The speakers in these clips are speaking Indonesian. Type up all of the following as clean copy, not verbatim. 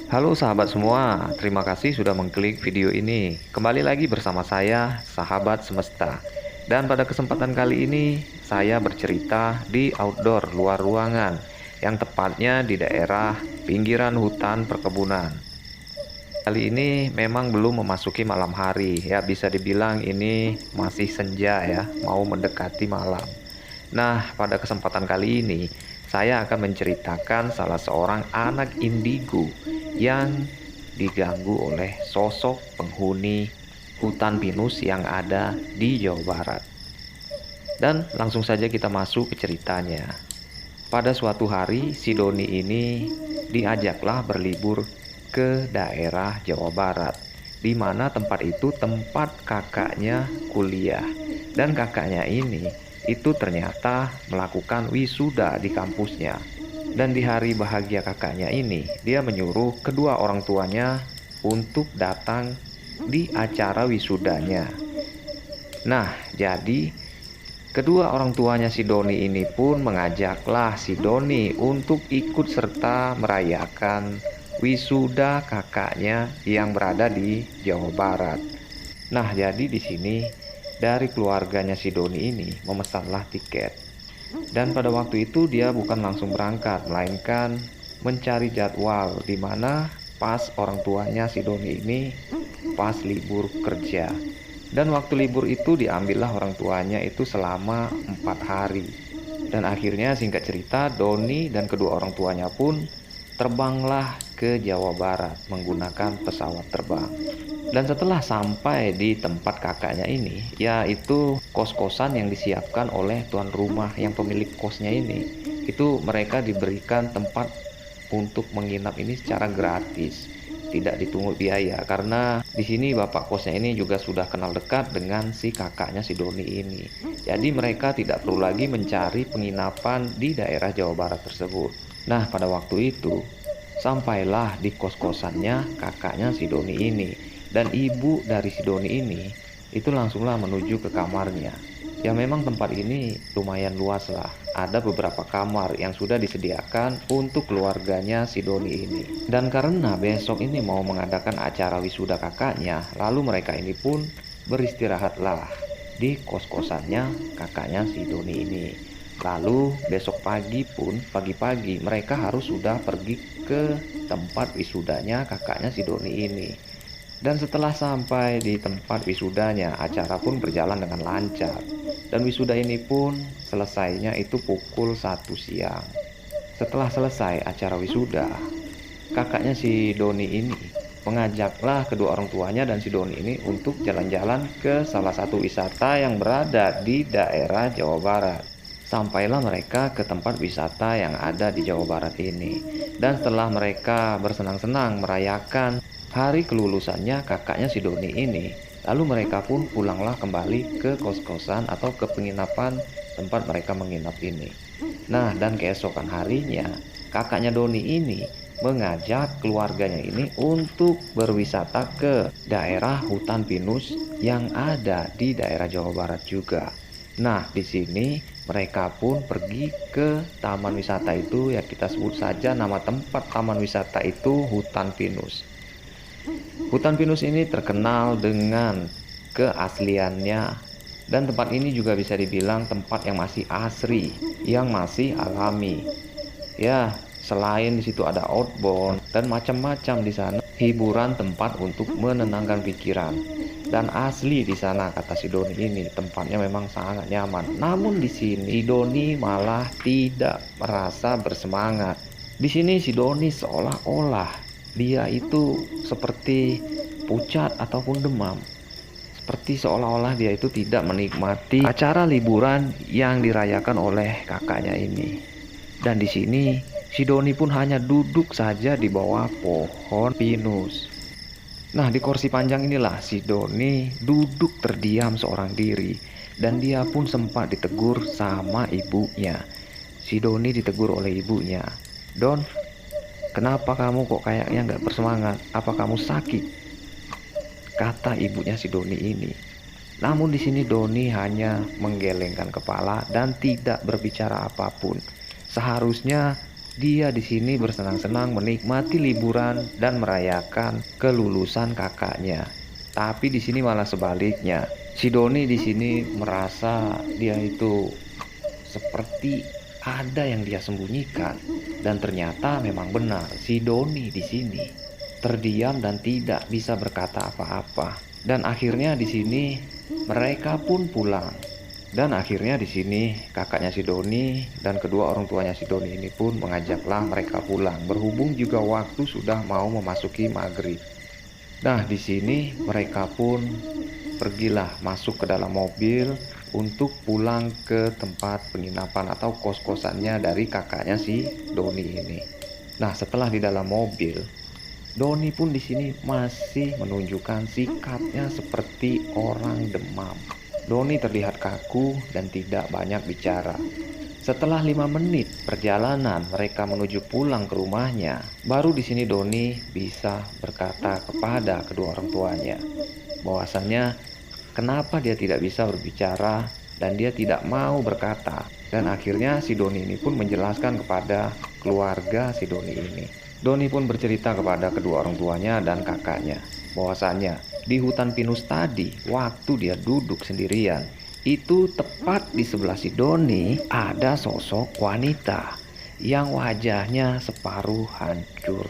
Halo sahabat semua, terima kasih sudah mengklik video ini. Kembali lagi bersama saya, sahabat semesta. Dan pada kesempatan kali ini, saya bercerita di outdoor luar ruangan, yang tepatnya di daerah pinggiran hutan perkebunan. Kali ini memang belum memasuki malam hari, ya bisa dibilang ini masih senja ya, mau mendekati malam. Nah, pada kesempatan kali ini, saya akan menceritakan salah seorang anak indigo yang diganggu oleh sosok penghuni hutan pinus yang ada di Jawa Barat. Dan langsung saja kita masuk ke ceritanya. Pada suatu hari, si Doni ini diajaklah berlibur ke daerah Jawa Barat, di mana tempat itu tempat kakaknya kuliah. Dan kakaknya ini itu ternyata melakukan wisuda di kampusnya. Dan di hari bahagia kakaknya ini, dia menyuruh kedua orang tuanya untuk datang di acara wisudanya. Nah, jadi kedua orang tuanya si Doni ini pun mengajaklah si Doni untuk ikut serta merayakan wisuda kakaknya yang berada di Jawa Barat. Nah, jadi di sini dari keluarganya si Doni ini memesanlah tiket. Dan pada waktu itu dia bukan langsung berangkat, melainkan mencari jadwal di mana pas orang tuanya si Doni ini pas libur kerja. Dan waktu libur itu diambillah orang tuanya itu selama 4 hari. Dan akhirnya singkat cerita Doni dan kedua orang tuanya pun terbanglah ke Jawa Barat menggunakan pesawat terbang. Dan setelah sampai di tempat kakaknya ini, yaitu kos-kosan yang disiapkan oleh tuan rumah yang pemilik kosnya ini, itu mereka diberikan tempat untuk menginap ini secara gratis, tidak dipungut biaya karena di sini bapak kosnya ini juga sudah kenal dekat dengan si kakaknya si Doni ini. Jadi mereka tidak perlu lagi mencari penginapan di daerah Jawa Barat tersebut. Nah, pada waktu itu sampailah di kos-kosannya kakaknya si Doni ini. Dan ibu dari si Doni ini itu langsunglah menuju ke kamarnya. Ya memang tempat ini lumayan luas lah. Ada beberapa kamar yang sudah disediakan untuk keluarganya si Doni ini. Dan karena besok ini mau mengadakan acara wisuda kakaknya, lalu mereka ini pun beristirahatlah di kos-kosannya kakaknya si Doni ini. Lalu besok pagi pun pagi-pagi mereka harus sudah pergi ke tempat wisudanya kakaknya si Doni ini. Dan setelah sampai di tempat wisudanya, acara pun berjalan dengan lancar. Dan wisuda ini pun selesainya itu pukul 1 siang. Setelah selesai acara wisuda, kakaknya si Doni ini mengajaklah kedua orang tuanya dan si Doni ini untuk jalan-jalan ke salah satu wisata yang berada di daerah Jawa Barat. Sampailah mereka ke tempat wisata yang ada di Jawa Barat ini. Dan setelah mereka bersenang-senang merayakan hari kelulusannya kakaknya si Doni ini, lalu mereka pun pulanglah kembali ke kos-kosan atau ke penginapan tempat mereka menginap ini. Nah, dan keesokan harinya kakaknya Doni ini mengajak keluarganya ini untuk berwisata ke daerah hutan pinus yang ada di daerah Jawa Barat juga. Nah, di sini mereka pun pergi ke taman wisata itu, ya kita sebut saja nama tempat taman wisata itu Hutan Pinus. Hutan pinus ini terkenal dengan keasliannya dan tempat ini juga bisa dibilang tempat yang masih asri, yang masih alami. Ya, selain di situ ada outbound dan macam-macam di sana hiburan tempat untuk menenangkan pikiran. Dan asli di sana kata si Doni ini tempatnya memang sangat nyaman. Namun di sini Doni malah tidak merasa bersemangat. Di sini si Doni seolah-olah dia itu seperti pucat ataupun demam. Seperti seolah-olah dia itu tidak menikmati acara liburan yang dirayakan oleh kakaknya ini. Dan di sini si Doni pun hanya duduk saja di bawah pohon pinus. Nah, di kursi panjang inilah si Doni duduk terdiam seorang diri. Dan dia pun sempat ditegur sama ibunya. Si Doni ditegur oleh ibunya. Don, kenapa kamu kok kayaknya nggak bersemangat? Apa kamu sakit? Kata ibunya si Doni ini. Namun di sini Doni hanya menggelengkan kepala dan tidak berbicara apapun. Seharusnya Dia di sini bersenang-senang menikmati liburan dan merayakan kelulusan kakaknya. Tapi di sini malah sebaliknya. Si Doni di sini merasa dia itu seperti ada yang dia sembunyikan. Dan ternyata memang benar, si Doni di sini terdiam dan tidak bisa berkata apa-apa. Dan akhirnya di sini mereka pun pulang. Dan akhirnya di sini kakaknya si Doni dan kedua orang tuanya si Doni ini pun mengajaklah mereka pulang. Berhubung juga waktu sudah mau memasuki maghrib. Nah, di sini mereka pun pergilah masuk ke dalam mobil untuk pulang ke tempat penginapan atau kos-kosannya dari kakaknya si Doni ini. Nah, setelah di dalam mobil, Doni pun di sini masih menunjukkan sikapnya seperti orang demam. Doni terlihat kaku dan tidak banyak bicara. Setelah 5 menit perjalanan mereka menuju pulang ke rumahnya, baru di sini Doni bisa berkata kepada kedua orang tuanya bahwasannya kenapa dia tidak bisa berbicara dan dia tidak mau berkata. Dan akhirnya si Doni ini pun menjelaskan kepada keluarga si Doni ini. Doni pun bercerita kepada kedua orang tuanya dan kakaknya bahwasannya di hutan pinus tadi, waktu dia duduk sendirian, itu tepat di sebelah si Doni ada sosok wanita yang wajahnya separuh hancur.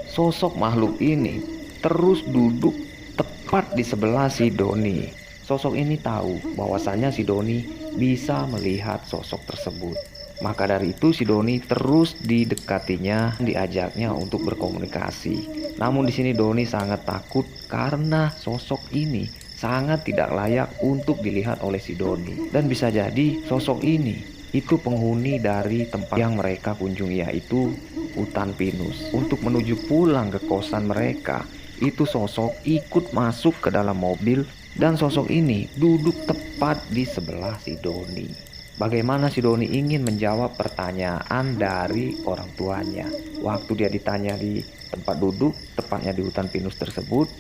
Sosok makhluk ini terus duduk tepat di sebelah si Doni. Sosok ini tahu bahwasanya si Doni bisa melihat sosok tersebut. Maka dari itu si Doni terus didekatinya, diajaknya untuk berkomunikasi. Namun di sini Doni sangat takut karena sosok ini sangat tidak layak untuk dilihat oleh si Doni. Dan bisa jadi sosok ini itu penghuni dari tempat yang mereka kunjungi, yaitu hutan pinus. Untuk menuju pulang ke kosan mereka, itu sosok ikut masuk ke dalam mobil dan sosok ini duduk tepat di sebelah si Doni. Bagaimana si Doni ingin menjawab pertanyaan dari orang tuanya waktu dia ditanya di tempat duduk, tepatnya di hutan pinus tersebut,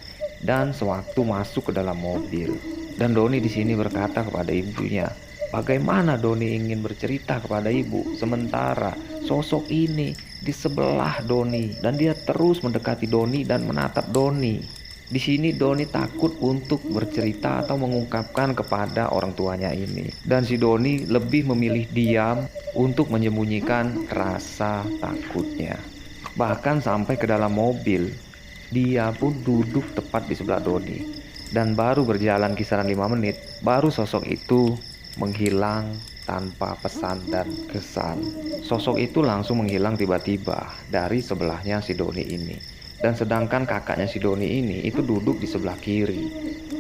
dan sewaktu masuk ke dalam mobil. Dan Doni di sini berkata kepada ibunya, bagaimana Doni ingin bercerita kepada ibu sementara sosok ini di sebelah Doni dan dia terus mendekati Doni dan menatap Doni. Di sini Doni takut untuk bercerita atau mengungkapkan kepada orang tuanya ini. Dan si Doni lebih memilih diam untuk menyembunyikan rasa takutnya. Bahkan sampai ke dalam mobil, dia pun duduk tepat di sebelah Doni. Dan baru berjalan kisaran 5 menit, baru sosok itu menghilang tanpa pesan dan kesan. Sosok itu langsung menghilang tiba-tiba dari sebelahnya si Doni ini. Dan sedangkan kakaknya si Doni ini itu duduk di sebelah kiri.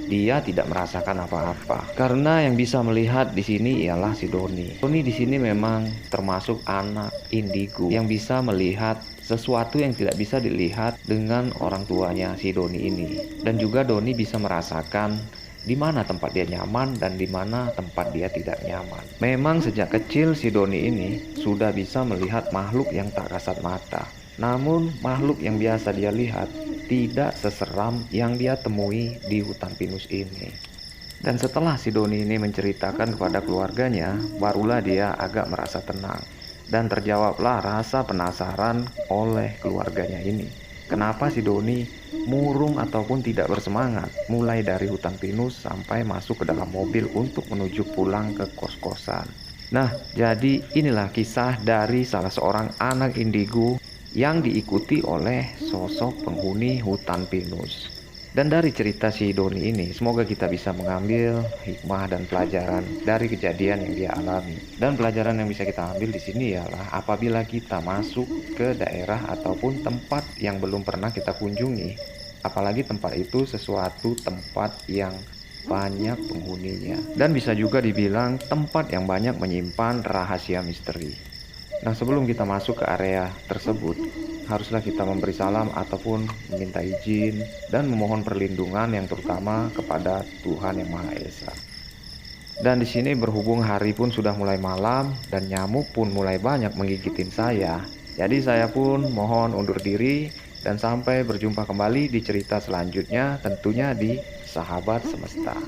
Dia tidak merasakan apa-apa karena yang bisa melihat di sini ialah si Doni. Doni di sini memang termasuk anak indigo yang bisa melihat sesuatu yang tidak bisa dilihat dengan orang tuanya si Doni ini. Dan juga Doni bisa merasakan di mana tempat dia nyaman dan di mana tempat dia tidak nyaman. Memang sejak kecil si Doni ini sudah bisa melihat makhluk yang tak kasat mata. Namun makhluk yang biasa dia lihat tidak seseram yang dia temui di hutan pinus ini. Dan setelah si Doni ini menceritakan kepada keluarganya, barulah dia agak merasa tenang. Dan terjawablah rasa penasaran oleh keluarganya ini. Kenapa si Doni murung ataupun tidak bersemangat mulai dari hutan pinus sampai masuk ke dalam mobil untuk menuju pulang ke kos-kosan. Nah, jadi inilah kisah dari salah seorang anak indigo yang diikuti oleh sosok penghuni hutan pinus. Dan dari cerita si Doni ini, semoga kita bisa mengambil hikmah dan pelajaran dari kejadian yang dia alami. Dan pelajaran yang bisa kita ambil di sini ialah apabila kita masuk ke daerah ataupun tempat yang belum pernah kita kunjungi, apalagi tempat itu sesuatu tempat yang banyak penghuninya, dan bisa juga dibilang tempat yang banyak menyimpan rahasia misteri. Nah, sebelum kita masuk ke area tersebut, haruslah kita memberi salam ataupun meminta izin dan memohon perlindungan yang terutama kepada Tuhan Yang Maha Esa. Dan di sini berhubung hari pun sudah mulai malam dan nyamuk pun mulai banyak menggigitin saya, jadi saya pun mohon undur diri dan sampai berjumpa kembali di cerita selanjutnya, tentunya di Sahabat Semesta.